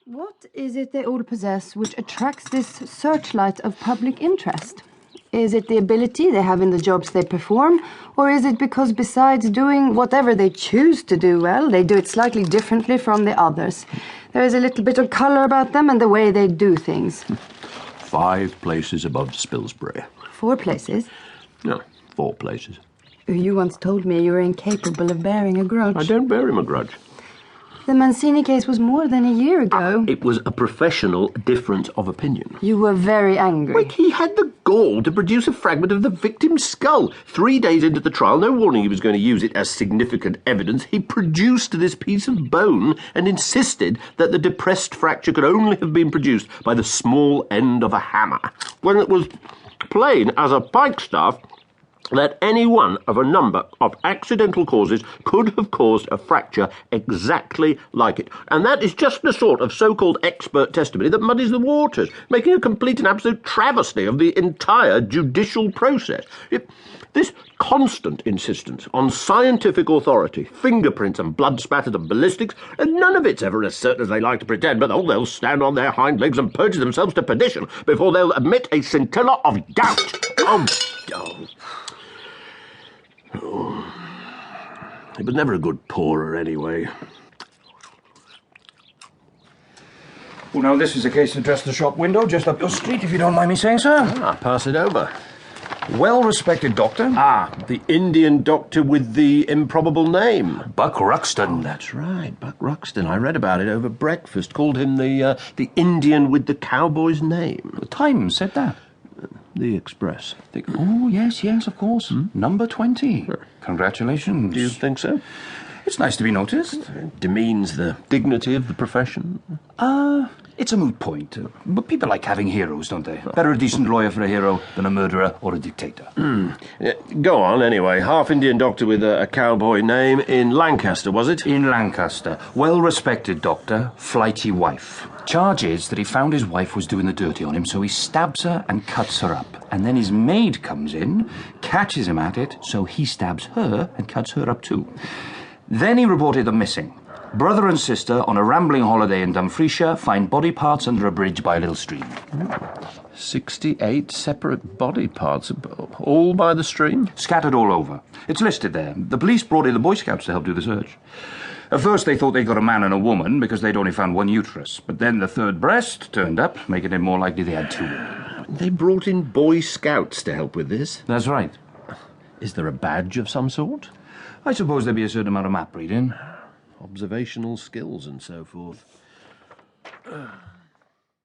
What is it they all possess which attracts this searchlight of public interest? Is it the ability they have in the jobs they perform, or is it because besides doing whatever they choose to do well, they do it slightly differently from the others? There is a little bit of colour about them and the way they do things. 5 places above Spilsbury. 4 places? No, 4 places. You once told me you were incapable of bearing a grudge. I don't bear him a grudge. The Mancini case was more than a year ago. It was a professional difference of opinion. You were very angry. Wait, he had the gall to produce a fragment of the victim's skull. 3 days into the trial, no warning he was going to use it as significant evidence, he produced this piece of bone and insisted that the depressed fracture could only have been produced by the small end of a hammer, when it was plain as a pikestaff that any one of a number of accidental causes could have caused a fracture exactly like it. And that is just the sort of so-called expert testimony that muddies the waters, making a complete and absolute travesty of the entire judicial process. This constant insistence on scientific authority, fingerprints and blood spattered and ballistics, and none of it's ever as certain as they like to pretend, but they'll stand on their hind legs and perjure themselves to perdition before they'll admit a scintilla of doubt. He was never a good pourer, anyway. Well, now, this is a case addressed to the shop window, just up your street, if you don't mind me saying, sir. Pass it over. Well-respected doctor. The Indian doctor with the improbable name. Buck Ruxton. Oh, that's right, Buck Ruxton. I read about it over breakfast. Called him the Indian with the cowboy's name. The Times said that. The Express. Oh, yes, of course. Number 20. Sure. Congratulations. Do you think so? It's nice to be noticed. It demeans the dignity of the profession. It's a moot point. But people like having heroes, don't they? Better a decent lawyer for a hero than a murderer or a dictator. Go on, anyway. Half-Indian doctor with a cowboy name in Lancaster, was it? In Lancaster. Well-respected doctor, flighty wife. Charge is that he found his wife was doing the dirty on him, so he stabs her and cuts her up. And then his maid comes in, catches him at it, so he stabs her and cuts her up too. Then he reported them missing. Brother and sister, on a rambling holiday in Dumfriesshire, find body parts under a bridge by a little stream. 68 separate body parts, all by the stream? Scattered all over. It's listed there. The police brought in the Boy Scouts to help do the search. At first they thought they got a man and a woman because they'd only found one uterus. But then the third breast turned up, making it more likely they had 2. They brought in Boy Scouts to help with this? That's right. Is there a badge of some sort? I suppose there'd be a certain amount of map reading. Observational skills and so forth.